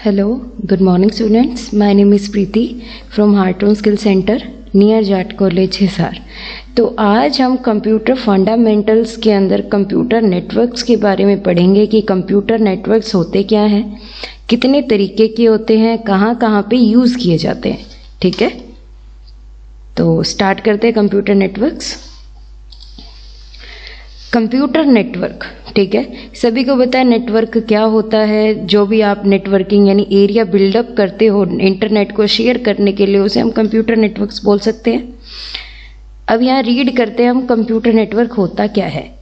Hello, good morning students. My name is Preeti from Heartone Skill Center near Jat college Hisar. तो आज हम computer fundamentals के अंदर computer networks के बारे में पढ़ेंगे कि कंप्यूटर नेटवर्क्स होते क्या हैं, कितने तरीके के होते हैं, कहाँ कहाँ पे यूज़ किए जाते हैं। ठीक है, तो स्टार्ट करते हैं कंप्यूटर नेटवर्क्स। कंप्यूटर नेटवर्क, ठीक है, सभी को पता है नेटवर्क क्या होता है। जो भी आप नेटवर्किंग यानी एरिया बिल्डअप करते हो इंटरनेट को शेयर करने के लिए, उसे हम कंप्यूटर नेटवर्क्स बोल सकते हैं। अब यहाँ रीड करते हैं हम कंप्यूटर नेटवर्क होता क्या है।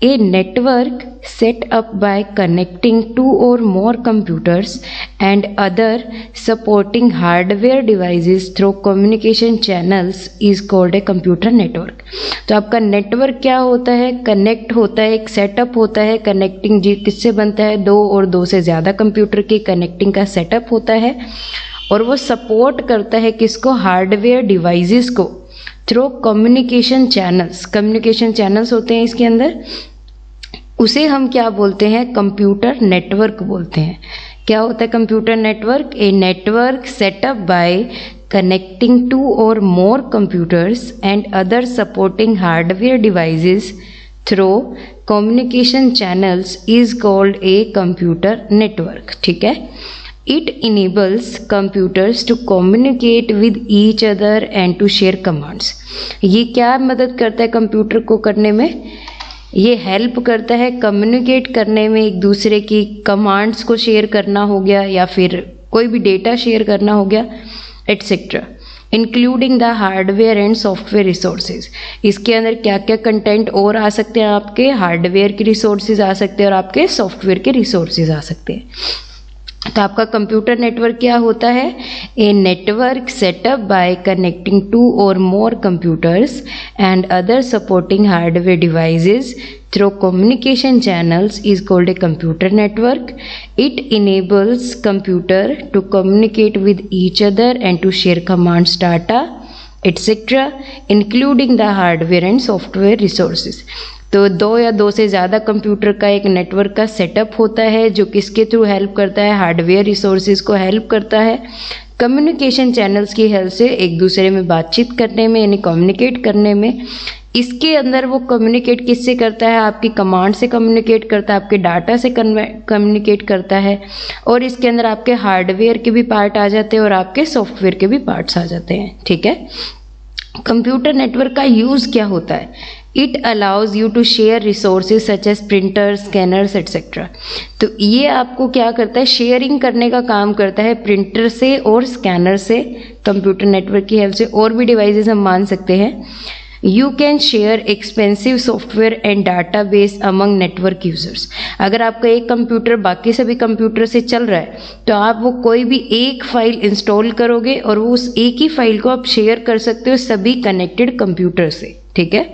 A network set up by connecting two or more computers and other supporting hardware devices through communication channels is called a computer network. तो आपका नेटवर्क क्या होता है, कनेक्ट होता है, एक सेटअप होता है। कनेक्टिंग जी किससे बनता है, दो और दो से ज़्यादा कंप्यूटर के कनेक्टिंग का सेटअप होता है, और वो सपोर्ट करता है किसको, हार्डवेयर डिवाइसेस को through communication channels. Communication channels होते हैं इसके अंदर, उसे हम क्या बोलते हैं, कंप्यूटर नेटवर्क बोलते हैं। क्या होता है computer network? A network setup by connecting two or more computers and other supporting hardware devices through communication channels is called a computer network. ठीक है, It enables computers to communicate with each other and to share commands. ये क्या मदद करता है computer को करने में? ये हेल्प करता है कम्युनिकेट करने में, एक दूसरे की कमांड्स को शेयर करना हो गया या फिर कोई भी डेटा शेयर करना हो गया etcetera, including the hardware and software resources. इसके अंदर क्या क्या कंटेंट और आ सकते हैं, आपके हार्डवेयर के रिसोर्सेज आ सकते हैं और आपके सॉफ्टवेयर के रिसोर्सेज आ सकते हैं। तो आपका कंप्यूटर नेटवर्क क्या होता है? A network setup by connecting two or more computers and other supporting hardware devices through communication channels is called a computer network. It enables computer to communicate with each other and to share commands, data etcetera, including the hardware and software resources. तो दो या दो से ज़्यादा computer का एक network का setup होता है जो किसके थ्रू हेल्प करता है, हार्डवेयर रिसोर्सेज को हेल्प करता है कम्युनिकेशन चैनल्स की हेल्प से एक दूसरे में बातचीत करने में, यानी कम्युनिकेट करने में। इसके अंदर वो कम्युनिकेट किससे करता है, आपकी कमांड से कम्युनिकेट करता है, आपके डाटा से कम्युनिकेट करता है, और इसके अंदर आपके हार्डवेयर के भी पार्ट आ जाते हैं और आपके सॉफ्टवेयर के भी पार्ट्स आ जाते हैं। ठीक है, कंप्यूटर नेटवर्क का यूज़ क्या होता है? It allows you to share resources such as printers, scanners etcetera. तो ये आपको क्या करता है, शेयरिंग करने का काम करता है प्रिंटर से और स्कैनर से कंप्यूटर नेटवर्क की हेल्प से। और भी डिवाइसेस हम मान सकते हैं। You can share expensive software and data base among network users. अगर आपका एक कंप्यूटर बाकी सभी कंप्यूटर से चल रहा है तो आप वो कोई भी एक फाइल इंस्टॉल करोगे और वो उस एक ही फाइल को आप शेयर कर सकते हो सभी कनेक्टेड कंप्यूटर से। ठीक है,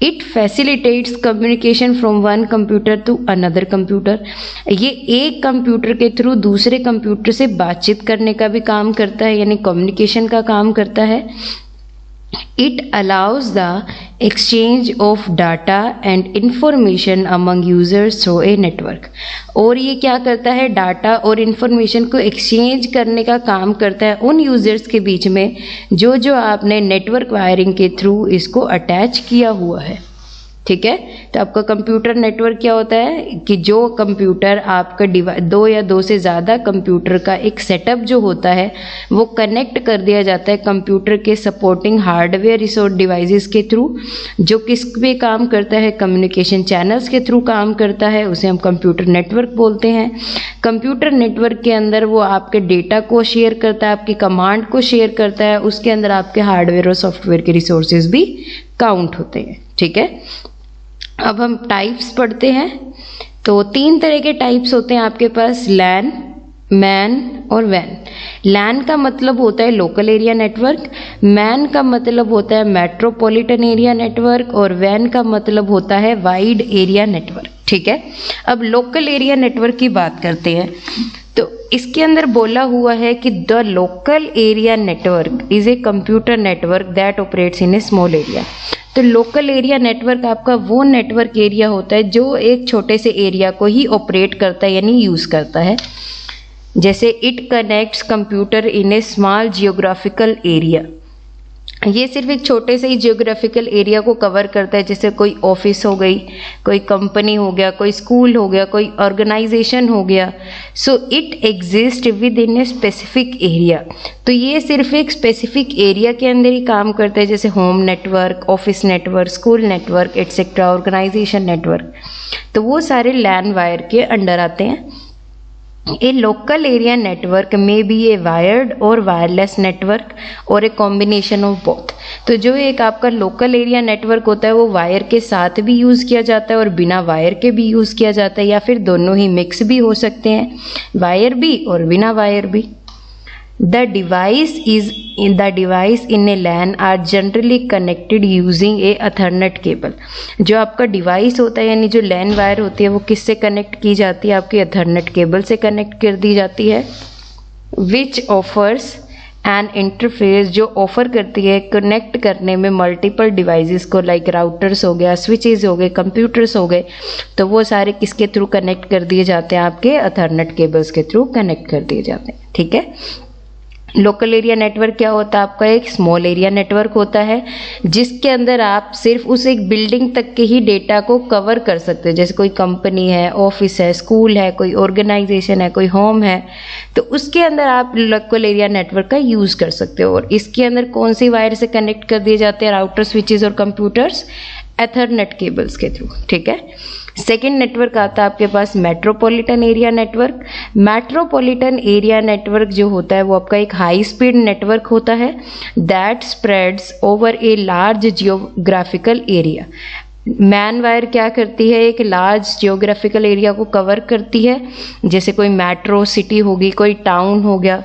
it facilitates communication from one computer to another computer. ये एक कंप्यूटर के थ्रू दूसरे कंप्यूटर से बातचीत करने का भी काम करता है, यानी कम्युनिकेशन का काम करता है। It allows the exchange of data and information among users through a network. और ये क्या करता है, डाटा और इन्फॉर्मेशन को एक्सचेंज करने का काम करता है उन यूजर्स के बीच में जो आपने नेटवर्क वायरिंग के थ्रू इसको अटैच किया हुआ है। ठीक है, तो आपका कंप्यूटर नेटवर्क क्या होता है कि जो कंप्यूटर आपका दो या दो से ज़्यादा कंप्यूटर का एक सेटअप जो होता है वो कनेक्ट कर दिया जाता है कंप्यूटर के सपोर्टिंग हार्डवेयर रिसोर्स डिवाइसेस के थ्रू, जो किस पे काम करता है, कम्युनिकेशन चैनल्स के थ्रू काम करता है, उसे हम कंप्यूटर नेटवर्क बोलते हैं। कंप्यूटर नेटवर्क के अंदर वो आपके डेटा को शेयर करता है, आपकी कमांड को शेयर करता है, उसके अंदर आपके हार्डवेयर और सॉफ्टवेयर के रिसोर्सेज भी काउंट होते हैं। ठीक है, अब हम टाइप्स पढ़ते हैं। तो तीन तरह के टाइप्स होते हैं आपके पास, लैन, मैन और वैन। लैन का मतलब होता है लोकल एरिया नेटवर्क, मैन का मतलब होता है मेट्रोपॉलिटन एरिया नेटवर्क, और वैन का मतलब होता है वाइड एरिया नेटवर्क। ठीक है, अब लोकल एरिया नेटवर्क की बात करते हैं। तो इसके अंदर बोला हुआ है कि the local area network is a computer network that operates in A small area. तो लोकल एरिया नेटवर्क आपका वो नेटवर्क एरिया होता है जो एक छोटे से एरिया को ही ऑपरेट करता है, यानी यूज़ करता है। जैसे it connects computer in A small geographical area, ये सिर्फ एक छोटे से ही जियोग्राफिकल एरिया को कवर करता है, जैसे कोई ऑफिस हो गई, कोई कंपनी हो गया, कोई स्कूल हो गया, कोई ऑर्गेनाइजेशन हो गया। So it exist with in a specific area, तो ये सिर्फ एक स्पेसिफिक एरिया के अंदर ही काम करता है, जैसे home network, office network, school network etcetera, organisation network, तो वो सारे लैन वायर के अंडर आते हैं। A local area network may be a wired or wireless network or a combination of both। तो जो एक आपका लोकल एरिया नेटवर्क होता है वो वायर के साथ भी यूज़ किया जाता है और बिना वायर के भी यूज़ किया जाता है, या फिर दोनों ही मिक्स भी हो सकते हैं, वायर भी और बिना वायर भी। The device in a LAN are generally connected using a Ethernet cable। जो आपका डिवाइस होता है यानी जो लैन वायर होती है वो किससे कनेक्ट की जाती है, आपकी एथरनेट केबल से कनेक्ट कर दी जाती है। Which offers an interface, जो ऑफर करती है कनेक्ट करने में मल्टीपल डिवाइसेस को, लाइक राउटर्स हो गया, स्विचेस हो गए, कंप्यूटर्स हो गए, तो वो सारे किसके थ्रू कनेक्ट कर दिए जाते हैं, आपके एथरनेट केबल्स के थ्रू कनेक्ट कर दिए जाते हैं। ठीक है, लोकल एरिया नेटवर्क क्या होता है, आपका एक स्मॉल एरिया नेटवर्क होता है जिसके अंदर आप सिर्फ उस एक बिल्डिंग तक के ही डेटा को कवर कर सकते हो, जैसे कोई कंपनी है, ऑफिस है, स्कूल है, कोई ऑर्गेनाइजेशन है, कोई होम है, तो उसके अंदर आप लोकल एरिया नेटवर्क का यूज़ कर सकते हो। और इसके अंदर कौन सी वायर से कनेक्ट कर दिए जाते हैं, राउटर, स्विचेस और कंप्यूटर्स, एथरनेट केबल्स के थ्रू। ठीक है, सेकेंड नेटवर्क आता है आपके पास metropolitan area network. Metropolitan area network जो होता है वो आपका एक हाई स्पीड नेटवर्क होता है that spreads over a large geographical area. Man wire क्या करती है, एक लार्ज जियोग्राफिकल एरिया को कवर करती है, जैसे कोई मेट्रो सिटी होगी, कोई टाउन हो गया।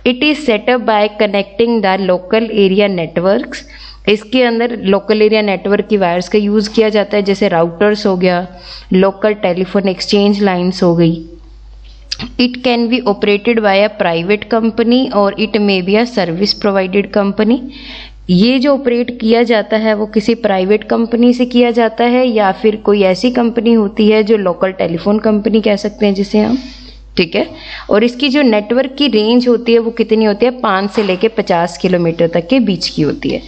It is setup by connecting the local area networks. इसके अंदर लोकल एरिया नेटवर्क की वायर्स का यूज़ किया जाता है, जैसे राउटर्स हो गया, लोकल टेलीफोन एक्सचेंज लाइन्स हो गई। It can be operated by a private company और it may be a service provided company. ये जो ऑपरेट किया जाता है वो किसी प्राइवेट कंपनी से किया जाता है या फिर कोई ऐसी कंपनी होती है जो लोकल टेलीफोन कंपनी कह सकते हैं जिसे हम। ठीक है, और इसकी जो नेटवर्क की रेंज होती है वो कितनी होती है, 5 से लेके 50 किलोमीटर तक के बीच की होती है।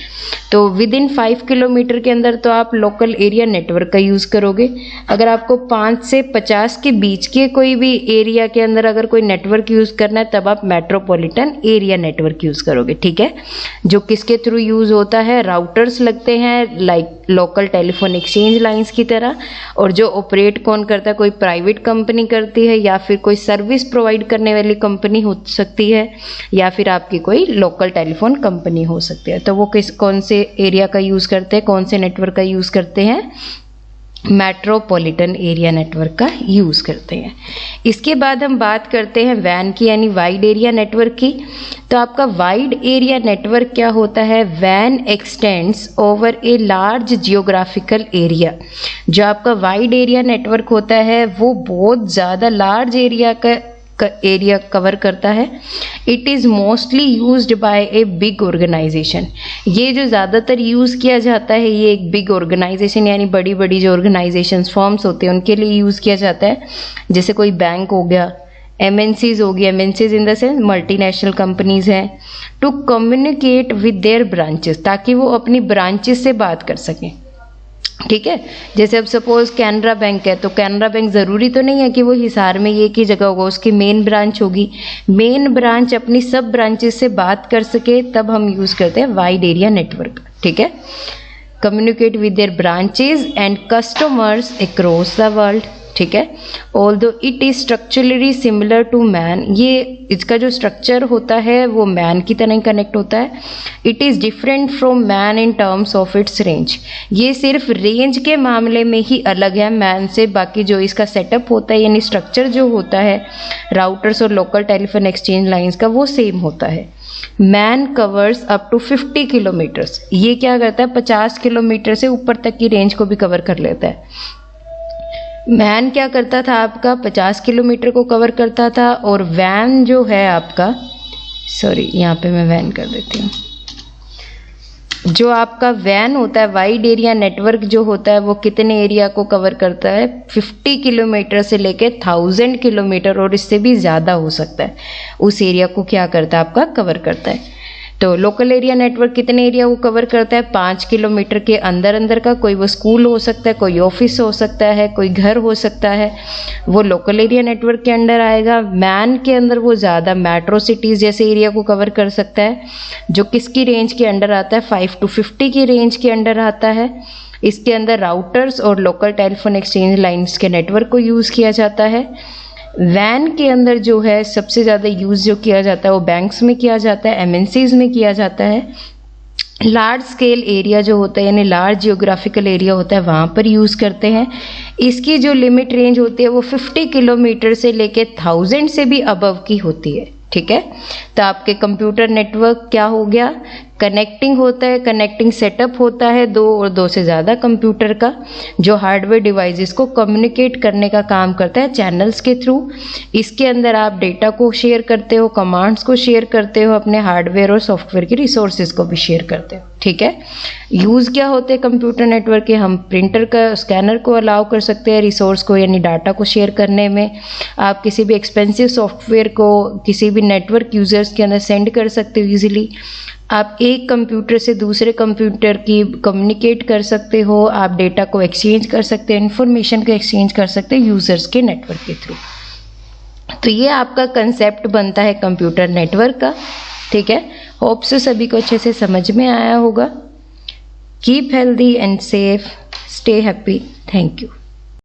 तो विद इन 5 किलोमीटर के अंदर तो आप लोकल एरिया नेटवर्क का यूज़ करोगे। अगर आपको 5 से 50 के बीच के कोई भी एरिया के अंदर अगर कोई नेटवर्क यूज़ करना है तब आप मेट्रोपॉलिटन एरिया नेटवर्क यूज़ करोगे। ठीक है, जो किसके थ्रू यूज़ होता है, राउटर्स लगते हैं like local telephone exchange lines की तरह, और जो ऑपरेट कौन करता है, कोई प्राइवेट कंपनी करती है या फिर कोई सर्विस प्रोवाइड करने वाली कंपनी हो सकती है या फिर आपकी कोई लोकल टेलीफोन कंपनी हो सकती है। तो वो कौन से एरिया का यूज़ करते हैं, कौन से नेटवर्क का यूज़ करते हैं, मेट्रोपॉलिटन एरिया नेटवर्क का यूज़ करते हैं। इसके बाद हम बात करते हैं वैन की यानी वाइड एरिया नेटवर्क की। तो आपका वाइड एरिया नेटवर्क क्या होता है, वैन extends over a large geographical area. जो आपका वाइड एरिया नेटवर्क होता है वो बहुत ज़्यादा लार्ज एरिया का एरिया कवर करता है। It is mostly used by a big organisation. ये जो ज़्यादातर यूज़ किया जाता है ये एक बिग ऑर्गेनाइजेशन यानी बड़ी बड़ी जो ऑर्गेनाइजेशंस फॉर्म्स होते हैं उनके लिए यूज़ किया जाता है, जैसे कोई बैंक हो गया, एमएनसीज हो गया, MNCs in the sense multinational companies हैं, to communicate with their branches, ताकि वो अपनी ब्रांचेस से बात कर सकें। ठीक है, जैसे अब सपोज कैनरा बैंक है तो कैनरा बैंक ज़रूरी तो नहीं है कि वो हिसार में एक ही जगह होगा, उसकी मेन ब्रांच होगी। मेन ब्रांच अपनी सब ब्रांचेस से बात कर सके तब हम यूज़ करते हैं वाइड एरिया नेटवर्क। ठीक है, communicate with their branches and customers across the world. ठीक है, although it is structurally similar to MAN, ये इसका जो स्ट्रक्चर होता है वो मैन की तरह ही कनेक्ट होता है। It is different from man in terms of its range, ये सिर्फ रेंज के मामले में ही अलग है मैन से, बाकी जो इसका सेटअप होता है यानी स्ट्रक्चर जो होता है राउटर्स और लोकल टेलीफोन एक्सचेंज लाइंस का वो सेम होता है। MAN covers up to 50 kilometres, ये क्या करता है 50 किलोमीटर से ऊपर तक की रेंज को भी कवर कर लेता है। मैन क्या करता था आपका 50 किलोमीटर को कवर करता था, और वैन जो है आपका, सॉरी यहाँ पे मैं वैन कर देती हूँ, जो आपका वैन होता है, वाइड एरिया नेटवर्क जो होता है, वो कितने एरिया को कवर करता है? 50 किलोमीटर से लेके 1000 किलोमीटर और इससे भी ज़्यादा हो सकता है, उस एरिया को क्या करता है? आपका कवर करता है। तो लोकल एरिया नेटवर्क कितने एरिया को कवर करता है? 5 किलोमीटर के अंदर अंदर का, कोई वो स्कूल हो सकता है, कोई ऑफिस हो सकता है, कोई घर हो सकता है, वो लोकल एरिया नेटवर्क के अंडर आएगा। मैन के अंदर वो ज़्यादा मेट्रो सिटीज़ जैसे एरिया को कवर कर सकता है, जो किसकी रेंज के अंडर आता है? 5 to 50 की रेंज के अंडर आता है। इसके अंदर राउटर्स और लोकल टेलीफोन एक्सचेंज लाइन्स के नेटवर्क को यूज़ किया जाता है। वैन के अंदर जो है सबसे ज़्यादा यूज़ जो किया जाता है वो बैंक्स में किया जाता है, एमएनसीज में किया जाता है। लार्ज स्केल एरिया जो होता है यानी लार्ज जियोग्राफिकल एरिया होता है वहाँ पर यूज़ करते हैं। इसकी जो लिमिट रेंज होती है वो 50 किलोमीटर से लेके 1000 से भी अबव की होती है। ठीक है, तो आपके कंप्यूटर नेटवर्क क्या हो गया? कनेक्टिंग होता है, कनेक्टिंग सेटअप होता है दो और दो से ज़्यादा कंप्यूटर का, जो हार्डवेयर डिवाइसेस को कम्युनिकेट करने का काम करता है चैनल्स के थ्रू। इसके अंदर आप डेटा को शेयर करते हो, कमांड्स को शेयर करते हो, अपने हार्डवेयर और सॉफ्टवेयर के रिसोर्सेज को भी शेयर करते हो। ठीक है, यूज़ क्या होते हैं कंप्यूटर नेटवर्क के? हम प्रिंटर का, स्कैनर को अलाउ कर सकते हैं रिसोर्स को यानी डाटा को शेयर करने में। आप किसी भी एक्सपेंसिव सॉफ्टवेयर को किसी भी नेटवर्क यूजर्स के अंदर सेंड कर सकते हो ईजिली। आप एक कंप्यूटर से दूसरे कंप्यूटर की कम्युनिकेट कर सकते हो, आप डेटा को एक्सचेंज कर सकते हैं, इंफॉर्मेशन को एक्सचेंज कर सकते हैं यूजर्स के नेटवर्क के थ्रू। तो ये आपका कंसेप्ट बनता है कंप्यूटर नेटवर्क का। ठीक है, होप सो सभी को अच्छे से समझ में आया होगा। Keep healthy and safe, stay happy. Thank you.